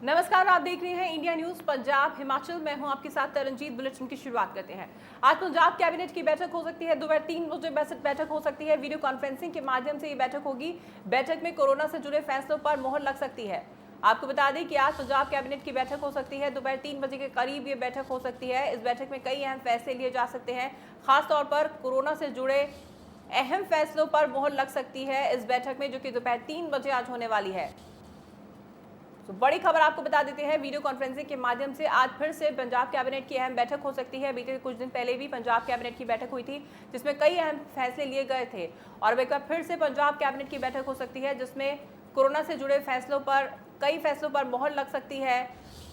नमस्कार, आप देख रहे हैं इंडिया न्यूज पंजाब हिमाचल। मैं हूं आपके साथ तरनजीत। बुलेटिन की शुरुआत करते हैं। आज पंजाब कैबिनेट की बैठक हो सकती है। दोपहर 3 बजे बैठक हो सकती है। वीडियो कॉन्फ्रेंसिंग के माध्यम से ये बैठक होगी। बैठक में कोरोना से जुड़े फैसलों पर मोहर लग सकती है। आपको बता दें कि आज पंजाब कैबिनेट की बैठक हो सकती है। दोपहर 3 बजे के करीब ये बैठक हो सकती है। इस बैठक में कई अहम फैसले लिए जा सकते हैं। खासतौर पर कोरोना से जुड़े अहम फैसलों पर मोहर लग सकती है इस बैठक में, जो कि दोपहर 3 बजे आज होने वाली है। तो बड़ी खबर आपको बता देते हैं, वीडियो कॉन्फ्रेंसिंग के माध्यम से आज फिर से पंजाब कैबिनेट की अहम बैठक हो सकती है। बीते कुछ दिन पहले भी पंजाब कैबिनेट की बैठक हुई थी, जिसमें कई अहम फैसले लिए गए थे। और अब एक बार फिर से पंजाब कैबिनेट की बैठक हो सकती है, जिसमें कोरोना से जुड़े कई फैसलों पर मोहर लग सकती है।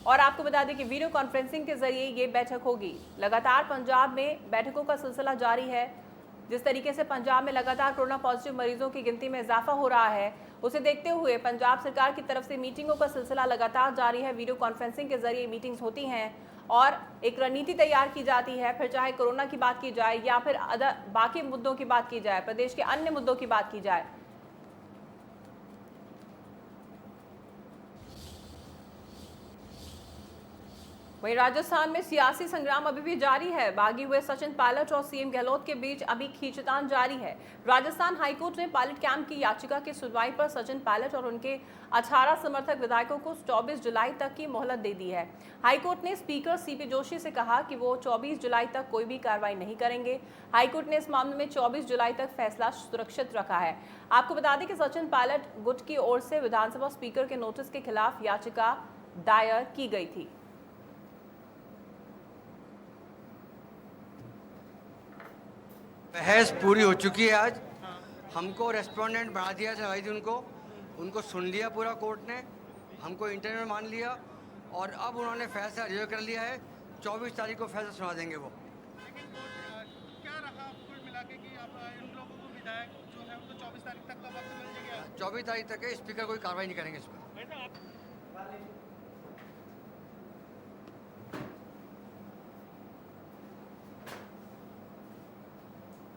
और आपको बता दें कि वीडियो कॉन्फ्रेंसिंग के जरिए ये बैठक होगी। लगातार पंजाब में बैठकों का सिलसिला जारी है। जिस तरीके से पंजाब में लगातार कोरोना पॉजिटिव मरीजों की गिनती में इजाफा हो रहा है, उसे देखते हुए पंजाब सरकार की तरफ से मीटिंगों का सिलसिला लगातार जारी है। वीडियो कॉन्फ्रेंसिंग के जरिए मीटिंग्स होती हैं और एक रणनीति तैयार की जाती है। फिर चाहे कोरोना की बात की जाए या फिर बाकी मुद्दों की बात की जाए, प्रदेश के अन्य मुद्दों की बात की जाए। वहीं राजस्थान में सियासी संग्राम अभी भी जारी है। बागी हुए सचिन पायलट और सीएम गहलोत के बीच अभी खींचतान जारी है। राजस्थान हाईकोर्ट ने पायलट कैंप की याचिका की सुनवाई पर सचिन पायलट और उनके 18 समर्थक विधायकों को 24 जुलाई तक की मोहलत दे दी है। हाईकोर्ट ने स्पीकर सीपी जोशी से कहा कि वो 24 जुलाई तक कोई भी कार्रवाई नहीं करेंगे। हाईकोर्ट ने इस मामले में 24 जुलाई तक फैसला सुरक्षित रखा है। आपको बता दें कि सचिन पायलट गुट की ओर से विधानसभा स्पीकर के नोटिस के खिलाफ याचिका दायर की गई थी। बहस पूरी हो चुकी है। आज हमको रेस्पोंडेंट बना दिया था भाई, उनको सुन लिया पूरा कोर्ट ने, हमको इंटरव्यू मान लिया और अब उन्होंने फैसला रिजर्व कर लिया है। 24 तारीख को फैसला सुना देंगे वो। लेकिन क्या रहा कुल मिला के कि आप इन लोगों को विधायक जो है उनको 24 तारीख तक का वक्त मिल जाएगा? 24 तारीख तक के स्पीकर कोई कार्रवाई नहीं करेंगे इस पर।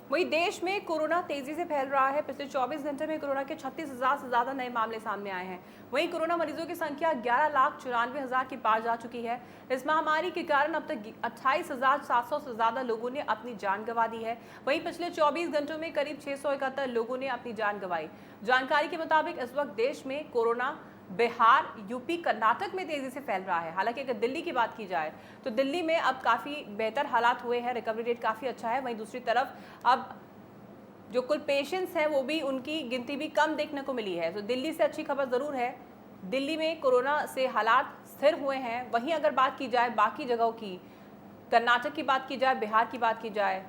वहीं देश में कोरोना तेजी से फैल रहा है। पिछले 24 घंटे में कोरोना के 36,000 से ज्यादा नए मामले सामने आए हैं। वहीं कोरोना मरीजों की संख्या 11,94,000 के पार जा चुकी है। इस महामारी के कारण अब तक 28,700 से ज्यादा लोगों ने अपनी जान गंवा दी है। वहीं पिछले 24 घंटों में करीब 671 लोगों ने अपनी जान गंवाई। जानकारी के मुताबिक इस वक्त देश में कोरोना बिहार, यूपी, कर्नाटक में तेजी से फैल रहा है। हालांकि अगर दिल्ली की बात की जाए तो दिल्ली में अब काफ़ी बेहतर हालात हुए हैं, रिकवरी रेट काफ़ी अच्छा है। वहीं दूसरी तरफ अब जो कुल पेशेंट्स हैं वो भी, उनकी गिनती भी कम देखने को मिली है। तो दिल्ली से अच्छी खबर ज़रूर है, दिल्ली में कोरोना से हालात स्थिर हुए हैं। वहीं अगर बात की जाए बाकी जगहों की, कर्नाटक की बात की जाए, बिहार की बात की जाए,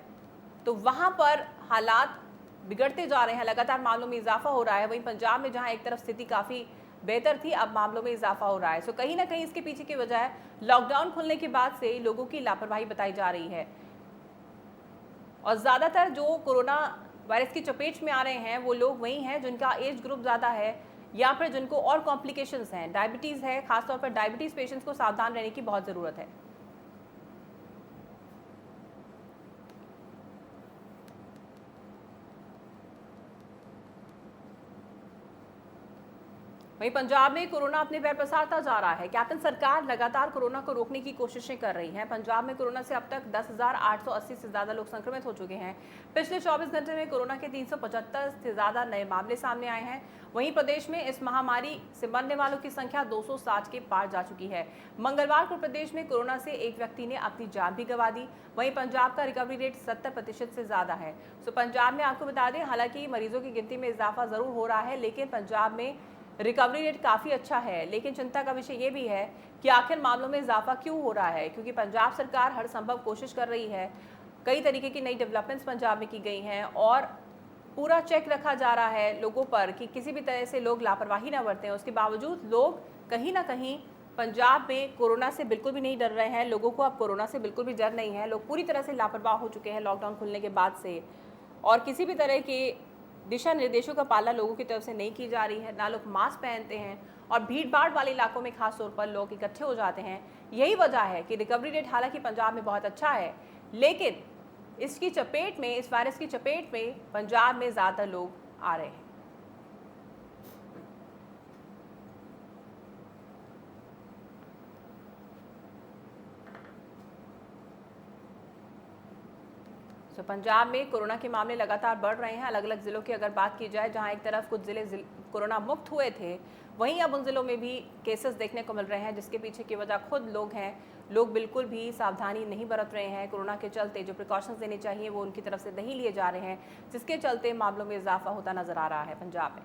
तो वहाँ पर हालात बिगड़ते जा रहे हैं। लगातार मामलों में इजाफा हो रहा है। वहीं पंजाब में जहाँ एक तरफ स्थिति काफ़ी बेहतर थी, अब मामलों में इजाफा हो रहा है। सो कहीं ना कहीं इसके पीछे की वजह है लॉकडाउन खुलने के बाद से लोगों की लापरवाही बताई जा रही है। और ज़्यादातर जो कोरोना वायरस की चपेट में आ रहे हैं वो लोग वही हैं जिनका एज ग्रुप ज़्यादा है या फिर जिनको और कॉम्प्लिकेशंस हैं, डायबिटीज़ है। खासतौर पर डायबिटीज़ पेशेंट्स को सावधान रहने की बहुत ज़रूरत है। वहीं पंजाब में कोरोना अपने पैर पसारता जा रहा है। कैप्टन सरकार लगातार कोरोना को रोकने की कोशिशें कर रही है। पंजाब में कोरोना से अब तक 10,880 से ज़्यादा लोग संक्रमित हो चुके हैं। पिछले 24 घंटे में कोरोना के 375 से ज़्यादा नए मामले सामने आए हैं। वहीं प्रदेश में इस महामारी से मरने वालों की संख्या 260 के पार जा चुकी है। मंगलवार को प्रदेश में कोरोना से एक व्यक्ति ने अपनी जान भी गंवा दी। वहीं पंजाब का रिकवरी रेट 70% से ज़्यादा है। तो पंजाब में आपको बता दें, हालांकि मरीजों की गिनती में इजाफा ज़रूर हो रहा है, लेकिन पंजाब में रिकवरी रेट काफ़ी अच्छा है। लेकिन चिंता का विषय ये भी है कि आखिर मामलों में इजाफा क्यों हो रहा है, क्योंकि पंजाब सरकार हर संभव कोशिश कर रही है। कई तरीके की नई डेवलपमेंट्स पंजाब में की गई हैं और पूरा चेक रखा जा रहा है लोगों पर कि किसी भी तरह से लोग लापरवाही ना बरतें। उसके बावजूद लोग कहीं ना कहीं पंजाब में कोरोना से बिल्कुल भी नहीं डर रहे हैं। लोगों को अब कोरोना से बिल्कुल भी डर नहीं है। लोग पूरी तरह से लापरवाह हो चुके हैं लॉकडाउन खुलने के बाद से, और किसी भी तरह के दिशा निर्देशों का पालन लोगों की तरफ से नहीं की जा रही है। ना लोग मास्क पहनते हैं और भीड़ भाड़ वाले इलाकों में खास तौर पर लोग इकट्ठे हो जाते हैं। यही वजह है कि रिकवरी रेट हालांकि पंजाब में बहुत अच्छा है, लेकिन इसकी चपेट में, इस वायरस की चपेट में पंजाब में ज़्यादातर लोग आ रहे हैं। तो पंजाब में कोरोना के मामले लगातार बढ़ रहे हैं। अलग अलग जिलों की अगर बात की जाए, जहां एक तरफ कुछ जिले कोरोना मुक्त हुए थे, वहीं अब उन जिलों में भी केसेस देखने को मिल रहे हैं, जिसके पीछे की वजह खुद लोग हैं। लोग बिल्कुल भी सावधानी नहीं बरत रहे हैं। कोरोना के चलते जो प्रिकॉशंस देने चाहिए वो उनकी तरफ से नहीं लिए जा रहे हैं, जिसके चलते मामलों में इजाफा होता नजर आ रहा है पंजाब में।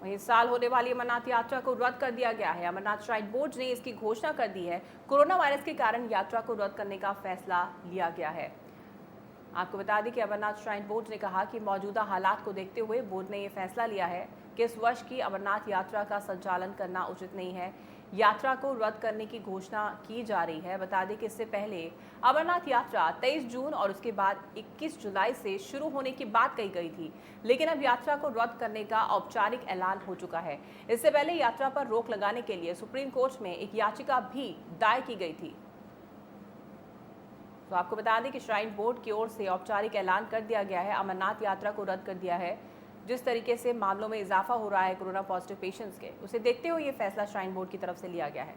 वहीं इस साल होने वाली अमरनाथ यात्रा को रद्द कर दिया गया है। अमरनाथ श्राइन बोर्ड ने इसकी घोषणा कर दी है। कोरोना वायरस के कारण यात्रा को रद्द करने का फैसला लिया गया है। आपको बता दें कि अमरनाथ श्राइन बोर्ड ने कहा कि मौजूदा हालात को देखते हुए बोर्ड ने यह फैसला लिया है कि इस वर्ष की अमरनाथ यात्रा का संचालन करना उचित नहीं है। यात्रा को रद्द करने की घोषणा की जा रही है। बता दें कि इससे पहले अमरनाथ यात्रा 23 जून और उसके बाद 21 जुलाई से शुरू होने की बात कही गई थी, लेकिन अब यात्रा को रद्द करने का औपचारिक ऐलान हो चुका है। इससे पहले यात्रा पर रोक लगाने के लिए सुप्रीम कोर्ट में एक याचिका भी दायर की गई थी। तो आपको बता दें कि श्राइन बोर्ड की ओर से औपचारिक ऐलान कर दिया गया है। अमरनाथ यात्रा को रद्द कर दिया है। जिस तरीके से मामलों में इजाफा हो रहा है कोरोना पॉजिटिव पेशेंट्स के, उसे देखते हुए ये फैसला श्राइन बोर्ड की तरफ से लिया गया है।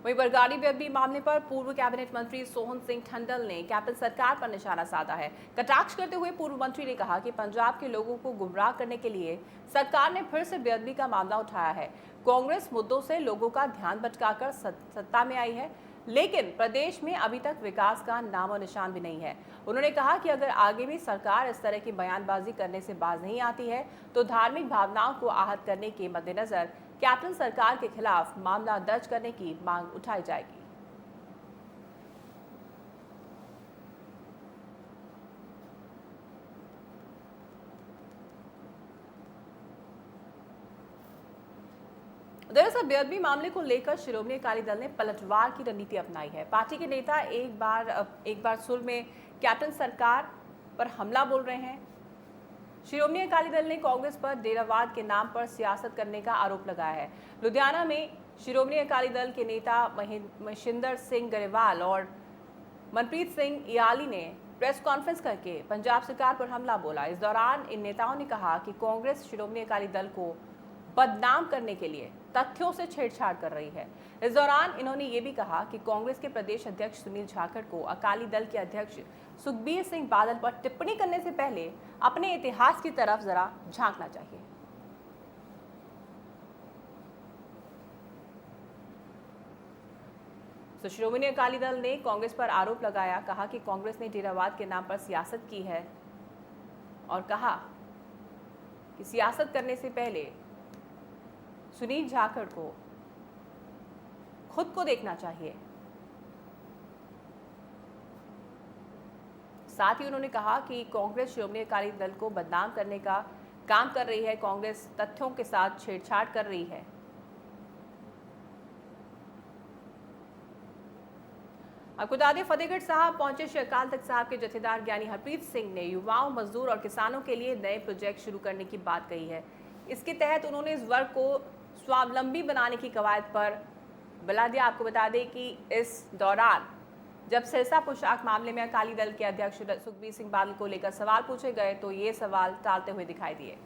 वहीं बरगाड़ी बेअदबी मामले पर पूर्व कैबिनेट मंत्री सोहन सिंह टंडन ने कैप्टन सरकार पर निशाना साधा है। कटाक्ष करते हुए पूर्व मंत्री ने कहा कि पंजाब के लोगों को गुमराह करने के लिए सरकार ने फिर से बेअदबी का मामला उठाया है। कांग्रेस मुद्दों से लोगों का ध्यान भटकाकर सत्ता में आई है, लेकिन प्रदेश में अभी तक विकास का नामो निशान भी नहीं है। उन्होंने कहा कि अगर आगे भी सरकार इस तरह की बयानबाजी करने से बाज नहीं आती है तो धार्मिक भावनाओं को आहत करने के मद्देनजर कैप्टन सरकार के खिलाफ मामला दर्ज करने की मांग उठाई जाएगी। दरअसल बेअदबी मामले को लेकर शिरोमणि अकाली दल ने पलटवार की रणनीति अपनाई है। पार्टी के नेता एक बार सुर में कैप्टन सरकार पर हमला बोल रहे हैं। शिरोमणि अकाली दल ने कांग्रेस पर डेरावाद के नाम पर सियासत करने का आरोप लगाया है। लुधियाना में शिरोमणि अकाली दल के नेता महेंद्र सिंह गरेवाल और मनप्रीत सिंह इयाली ने प्रेस कॉन्फ्रेंस करके पंजाब सरकार पर हमला बोला। इस दौरान इन नेताओं ने कहा कि कांग्रेस शिरोमणि अकाली दल को बदनाम करने के लिए तथ्यों से छेड़छाड़ कर रही है। इस दौरान इन्होंने ये भी कहा कि कांग्रेस के प्रदेश अध्यक्ष सुनील जाखड़ को अकाली दल के अध्यक्ष सुखबीर सिंह बादल पर टिप्पणी करने से पहले अपने इतिहास की तरफ जरा झांकना चाहिए। तो शिरोमणि अकाली दल ने कांग्रेस पर आरोप लगाया, कहा कि कांग्रेस ने डेरावाद के नाम पर सियासत की है और कहा कि सियासत करने से पहले सुनील जाखड़ को खुद को देखना चाहिए। साथ ही उन्होंने कहा कि कांग्रेस शिरोमणि अकाली दल को बदनाम करने का काम कर रही है। कांग्रेस तथ्यों के साथ छेड़छाड़ कर रही है। आपको बता दें, फतेहगढ़ साहब पहुंचे श्री अकाल तख्त साहब के जथेदार ज्ञानी हरप्रीत सिंह ने युवाओं, मजदूर और किसानों के लिए नए प्रोजेक्ट शुरू करने की बात कही है। इसके तहत उन्होंने इस वर्ग को स्वावलंबी बनाने की कवायद पर बला दिया। आपको बता दें कि इस दौरान जब सिरसा पोशाक मामले में अकाली दल के अध्यक्ष सुखबीर सिंह बादल को लेकर सवाल पूछे गए तो ये सवाल टालते हुए दिखाई दिए।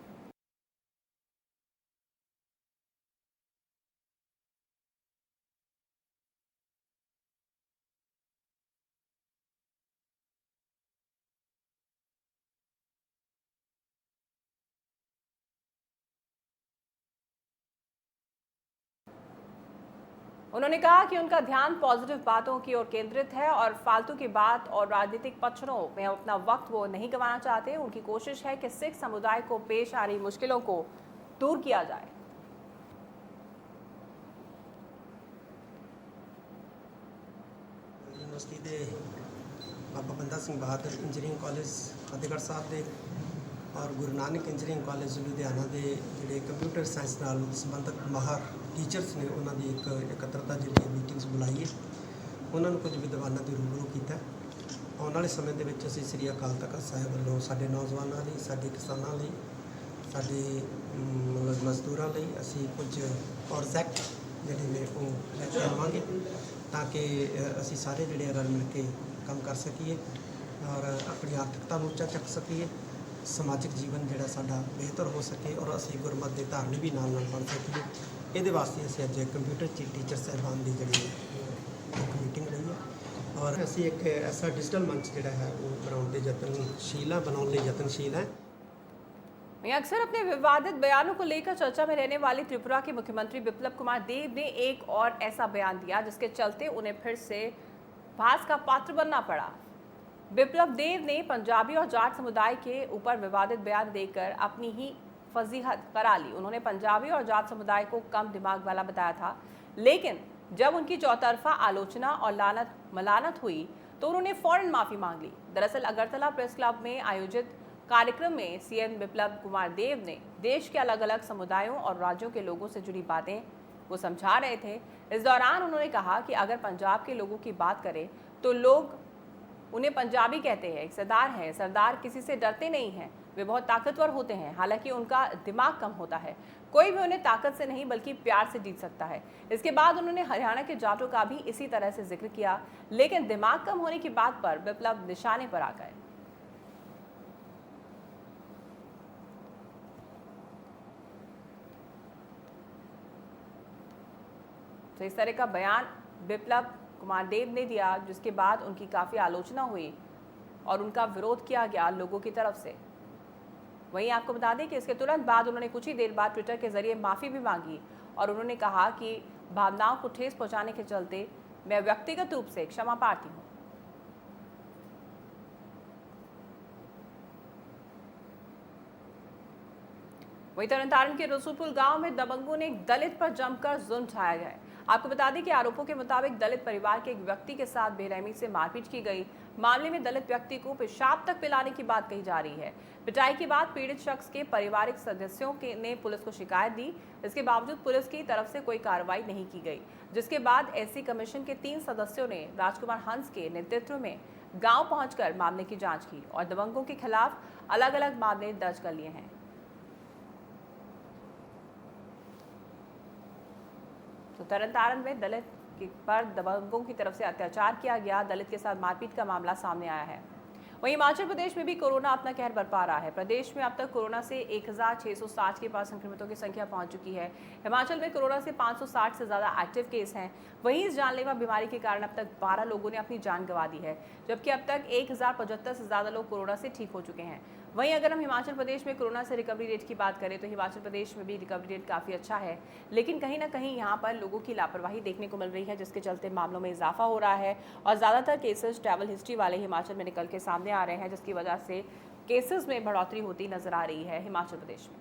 उन्होंने कहा कि उनका ध्यान पॉजिटिव बातों की ओर केंद्रित है और फालतू की बात और राजनीतिक पक्षों में अपना वक्त वो नहीं गंवाना चाहते। उनकी कोशिश है कि सिख समुदाय को पेश आ रही मुश्किलों को दूर किया जाए। यूनिवर्सिटी के बाबा बंदा सिंह बहादुर इंजीनियरिंग कॉलेज फतेहगढ़ साहब के और गुरु नानक इंजीनियरिंग कॉलेज लुधियाना के जोड़े कंप्यूटर साइंस नाल संबंधित माहर टीचर्स ने उन्होंने एक एकत्रता जी मीटिंग्स बुलाई है। उन्होंने कुछ विद्वानों की रूबरू किया। आने वाले समय के असीं श्री अकाल तख्त साहिब वालों साडे नौजवानों लई, साडे किसानों लई, साडे मतलब मजदूरों लई असीं कुछ प्रोजेक्ट जिहड़े ने वो लैके आवांगे ताकि असीं सारे जिहड़े रल मिल के काम कर सकीए और अपनी आर्थिकता नूं उच्चा चक सकीए ਸਮਾਜਿਕ ਜੀਵਨ ਜਿਹੜਾ ਸਾਡਾ ਬਿਹਤਰ ਹੋ ਸਕੇ ਔਰ ਅਸੀਂ ਗੁਰਮਤਿ ਦੇ ਧਾਰਨੀ ਵੀ ਨਾਲ ਪੜ੍ਹ ਸਕੀਏ। ਇਹਦੇ ਵਾਸਤੇ ਅਸੀਂ ਅੱਜ ਕੰਪਿਊਟਰ ਟੀਚਰ ਸਾਹਿਬਾਨ ਦੀ ਜਿਹੜੀ ਇੱਕ ਮੀਟਿੰਗ ਰਹੀ ਹੈ ਔਰ ਅਸੀਂ ਇੱਕ ਐਸਾ ਡਿਜੀਟਲ ਮੰਚ ਜਿਹੜਾ ਹੈ ਉਹ ਬਣਾਉਣ ਦੇ ਬਣਾਉਣ ਲਈ ਯਤਨਸ਼ੀਲ ਹੈ। वहीं अक्सर अपने विवादित बयानों को लेकर चर्चा में रहने वाली त्रिपुरा के मुख्यमंत्री बिप्लब कुमार देव ने एक और ऐसा बयान दिया जिसके चलते उन्हें फिर से बहस का पात्र बनना पड़ा। बिप्लब देव ने पंजाबी और जाट समुदाय के ऊपर विवादित बयान देकर अपनी ही फजीहत करा ली। उन्होंने पंजाबी और जाट समुदाय को कम दिमाग वाला बताया था, लेकिन जब उनकी चौतरफा आलोचना और मलानत हुई तो उन्होंने फौरन माफी मांग ली। दरअसल अगरतला प्रेस क्लब में आयोजित कार्यक्रम में सीएम बिप्लब कुमार देव ने देश के अलग अलग समुदायों और राज्यों के लोगों से जुड़ी बातें वो समझा रहे थे। इस दौरान उन्होंने कहा कि अगर पंजाब के लोगों की बात करें तो लोग उन्हें पंजाबी कहते हैं, एक सरदार हैं। सरदार किसी से डरते नहीं हैं, वे बहुत ताकतवर होते हैं, हालांकि उनका दिमाग कम होता है। कोई भी उन्हें ताकत से नहीं बल्कि प्यार से जीत सकता है। इसके बाद उन्होंने हरियाणा के जाटों का भी इसी तरह से जिक्र किया, लेकिन दिमाग कम होने की बात पर बिप्लब निशाने पर आ गए। तो इस तरह का बयान बिप्लब कुमार देव ने दिया, जिसके बाद उनकी काफ़ी आलोचना हुई और उनका विरोध किया गया लोगों की तरफ से। वहीं आपको बता दें कि इसके तुरंत बाद उन्होंने कुछ ही देर बाद ट्विटर के जरिए माफ़ी भी मांगी और उन्होंने कहा कि भावनाओं को ठेस पहुंचाने के चलते मैं व्यक्तिगत रूप से क्षमा प्रार्थी हूँ। वहीं तरनतारण के रसूलपुर गांव में दबंगों ने एक दलित पर जमकर जुल्म ढाया गया है। आपको बता दें कि आरोपों के मुताबिक दलित परिवार के एक व्यक्ति के साथ बेरहमी से मारपीट की गई। मामले में दलित व्यक्ति को पेशाब तक पिलाने की बात कही जा रही है। पिटाई के बाद पीड़ित शख्स के पारिवारिक सदस्यों ने पुलिस को शिकायत दी। इसके बावजूद पुलिस की तरफ से कोई कार्रवाई नहीं की गई, जिसके बाद एससी कमीशन के 3 सदस्यों ने राजकुमार हंस के नेतृत्व में गाँव पहुंचकर मामले की जाँच की और दबंगों के खिलाफ अलग अलग मामले दर्ज कर लिए हैं। तो तरनतारण में दलित पर दबंगों की तरफ से अत्याचार किया गया, दलित के साथ मारपीट का मामला सामने आया है। वहीं हिमाचल प्रदेश में भी कोरोना अपना कहर बरपा रहा है। प्रदेश में अब तक कोरोना से 1660 के पास संक्रमितों की संख्या पहुंच चुकी है। हिमाचल में कोरोना से 560 से ज़्यादा एक्टिव केस हैं। वहीं इस जानलेवा बीमारी के कारण अब तक 12 लोगों ने अपनी जान गंवा दी है, जबकि अब तक 1075 से ज़्यादा लोग कोरोना से ठीक हो चुके हैं। वहीं अगर हम हिमाचल प्रदेश में कोरोना से रिकवरी रेट की बात करें तो हिमाचल प्रदेश में भी रिकवरी रेट काफ़ी अच्छा है, लेकिन कहीं ना कहीं यहाँ पर लोगों की लापरवाही देखने को मिल रही है, जिसके चलते मामलों में इजाफा हो रहा है और ज़्यादातर केसेस ट्रैवल हिस्ट्री वाले हिमाचल में निकल के सामने आ रहे हैं, जिसकी वजह से केसेस में बढ़ोतरी होती नजर आ रही है हिमाचल प्रदेश में।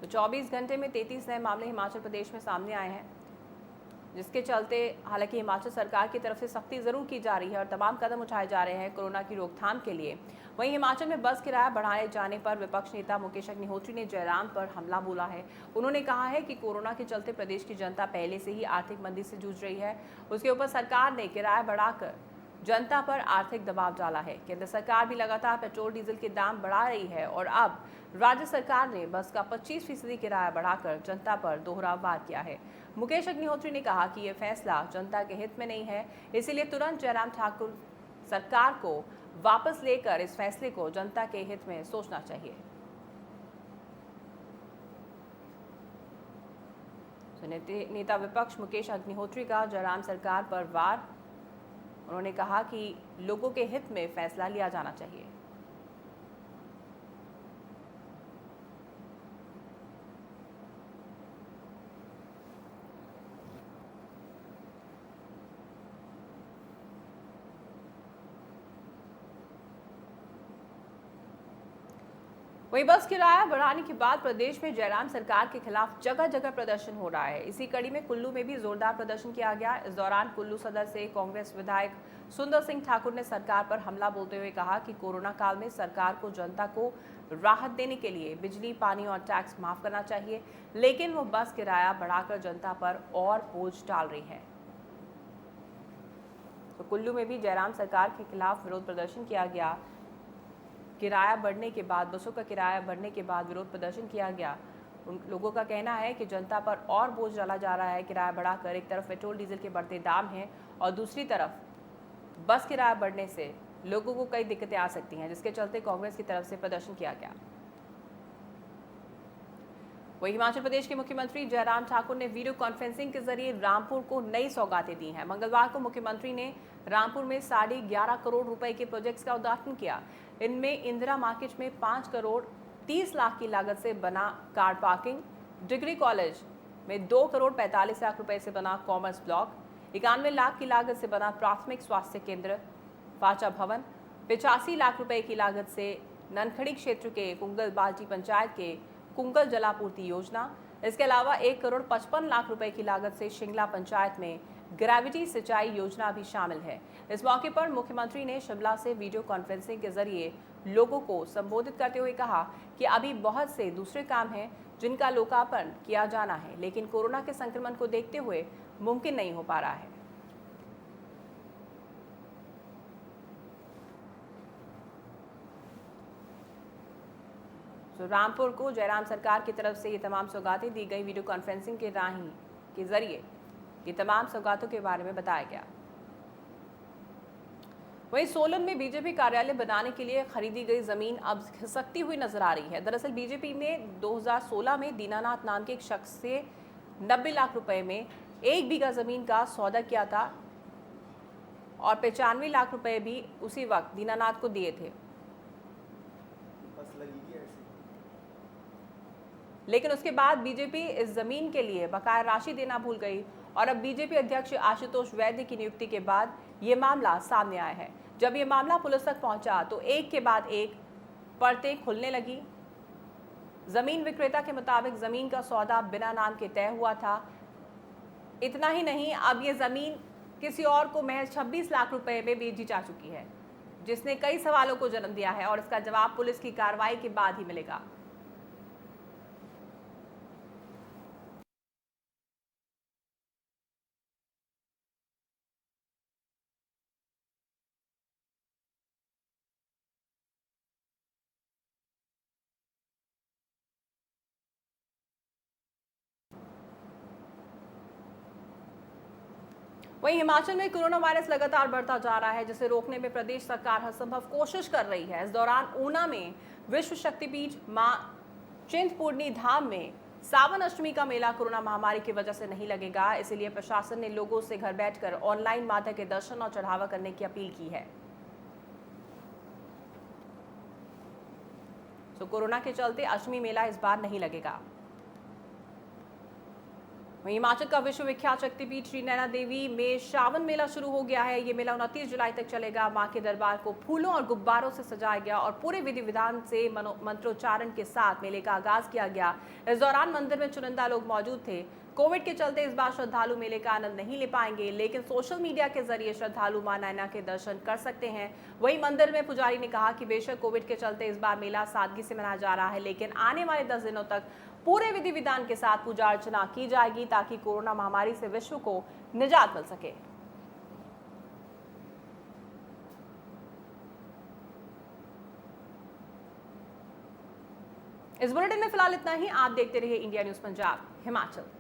तो 24 घंटे में 33 नए मामले हिमाचल प्रदेश में सामने आए हैं, जिसके चलते हालांकि हिमाचल सरकार की तरफ से सख्ती जरूर की जा रही है और तमाम कदम उठाए जा रहे हैं कोरोना की रोकथाम के लिए। वहीं हिमाचल में बस किराया बढ़ाए जाने पर विपक्ष नेता मुकेश अग्निहोत्री ने जयराम पर हमला बोला है। उन्होंने कहा है कि कोरोना के चलते प्रदेश की जनता पहले से ही आर्थिक मंदी से जूझ रही है, उसके ऊपर सरकार ने किराया बढ़ाकर जनता पर आर्थिक दबाव डाला है। केंद्र सरकार भी लगातार पेट्रोल डीजल के दाम बढ़ा रही है और अब राज्य सरकार ने बस का 25% किराया बढ़ाकर जनता पर दोहरा वार किया है। मुकेश अग्निहोत्री ने कहा कि यह फैसला जनता के हित में नहीं है, इसीलिए तुरंत जयराम ठाकुर सरकार को वापस लेकर इस फैसले को जनता के हित में सोचना चाहिए। नेता विपक्ष मुकेश अग्निहोत्री का जयराम सरकार पर वार। उन्होंने कहा कि लोगों के हित में फैसला लिया जाना चाहिए। वहीं बस किराया बढ़ाने के बाद प्रदेश में जयराम सरकार के खिलाफ जगह जगह प्रदर्शन हो रहा है। इसी कड़ी में कुल्लू में भी जोरदार प्रदर्शन किया गया। इस दौरान कुल्लू सदर से कांग्रेस विधायक सुंदर सिंह ठाकुर ने सरकार पर हमला बोलते हुए कहा कि कोरोना काल में सरकार को जनता को राहत देने के लिए बिजली, पानी और टैक्स माफ करना चाहिए, लेकिन वो बस किराया बढ़ाकर जनता पर और बोझ डाल रही है। तो कुल्लू में भी जयराम सरकार के खिलाफ विरोध प्रदर्शन किया गया। किराया बढ़ने के बाद, बसों का किराया बढ़ने के बाद विरोध प्रदर्शन किया गया। उन लोगों का कहना है कि जनता पर और बोझ डाला जा रहा है। किराया बढ़ाकर एक तरफ पेट्रोल डीजल के बढ़ते दाम हैं और दूसरी तरफ बस किराया बढ़ने से लोगों को कई दिक्कतें आ सकती हैं, जिसके चलते कांग्रेस की तरफ से प्रदर्शन किया गया। वहीं हिमाचल प्रदेश के मुख्यमंत्री जयराम ठाकुर ने वीडियो कॉन्फ्रेंसिंग के जरिए रामपुर को नई सौगातें दी हैं। मंगलवार को मुख्यमंत्री ने रामपुर में 11.5 करोड़ रुपए के प्रोजेक्ट्स का उद्घाटन किया। इनमें इंदिरा मार्केट में 5 करोड़ 30 लाख की लागत से बना कार पार्किंग, डिग्री कॉलेज में 2 करोड़ 45 लाख रुपए से बना कॉमर्स ब्लॉक, 91 लाख की लागत से बना प्राथमिक स्वास्थ्य केंद्र फाचा भवन, 85 लाख रुपए की लागत से ननखड़ी क्षेत्र के कुंगल बाल्टी पंचायत के कुंगल जलापूर्ति योजना। इसके अलावा 1 करोड़ 55 लाख रुपए की लागत से शिंगला पंचायत में ग्रेविटी सिंचाई योजना भी शामिल है। इस मौके पर मुख्यमंत्री ने शिमला से वीडियो कॉन्फ्रेंसिंग के जरिए लोगों को संबोधित करते हुए कहा कि अभी बहुत से दूसरे काम हैं जिनका लोकार्पण किया जाना है, लेकिन कोरोना के संक्रमण को देखते हुए मुमकिन नहीं हो पा रहा है। तो रामपुर को जयराम सरकार की तरफ से ये तमाम सौगातें दी गई। वीडियो कॉन्फ्रेंसिंग के जरिए ये तमाम सौगातों के बारे में बताया गया। वहीं सोलन में बीजेपी कार्यालय बनाने के लिए खरीदी गई जमीन अब खिसकती हुई नजर आ रही है। दरअसल बीजेपी ने 2016 में दीनानाथ नाम के एक शख्स से 90 लाख रुपए में 1 बीघा जमीन का सौदा किया था और 95 लाख रुपए भी उसी वक्त दीनानाथ को दिए थे, लेकिन उसके बाद बीजेपी इस जमीन के लिए बकाया राशि देना भूल गई और अब बीजेपी अध्यक्ष आशुतोष वैद्य की नियुक्ति के बाद ये मामला सामने आया है। जब ये मामला पुलिस तक पहुंचा तो एक के बाद एक परतें खुलने लगी। जमीन विक्रेता के मुताबिक जमीन का सौदा बिना नाम के तय हुआ था। इतना ही नहीं, अब ये जमीन किसी और को महज 26 लाख रुपए में बेची जा चुकी है, जिसने कई सवालों को जन्म दिया है और इसका जवाब पुलिस की कार्रवाई के बाद ही मिलेगा। वहीं हिमाचल में कोरोना वायरस लगातार बढ़ता जा रहा है, जिसे रोकने में प्रदेश सरकार हर संभव कोशिश कर रही है। इस दौरान ऊना में विश्व शक्तिपीठ मां चिंतपूर्णी धाम में सावन अष्टमी का मेला कोरोना महामारी की वजह से नहीं लगेगा। इसलिए प्रशासन ने लोगों से घर बैठकर ऑनलाइन माता के दर्शन और चढ़ावा करने की अपील की है। तो कोरोना के चलते अष्टमी मेला इस बार नहीं लगेगा। वहीं हिमाचल का विश्वविख्यात शक्तिपीठ श्री नैना देवी में श्रावण मेला शुरू हो गया है। ये मेला 29 जुलाई तक चलेगा। मां के दरबार को फूलों और गुब्बारों से सजाया गया और पूरे विधि विधान से मंत्रोच्चारण के साथ मेले का आगाज किया गया। इस दौरान मंदिर में चुनिंदा लोग मौजूद थे। कोविड के चलते इस बार श्रद्धालु मेले का आनंद नहीं ले पाएंगे, लेकिन सोशल मीडिया के जरिए श्रद्धालु मां नैना के दर्शन कर सकते हैं। वहीं मंदिर में पुजारी ने कहा कि बेशक कोविड के चलते इस बार मेला सादगी से मनाया जा रहा है, लेकिन आने वाले 10 दिनों तक पूरे विधि विधान के साथ पूजा अर्चना की जाएगी ताकि कोरोना महामारी से विश्व को निजात मिल सके। इस बुलेटिन में फिलहाल इतना ही। आप देखते रहिए इंडिया न्यूज पंजाब हिमाचल।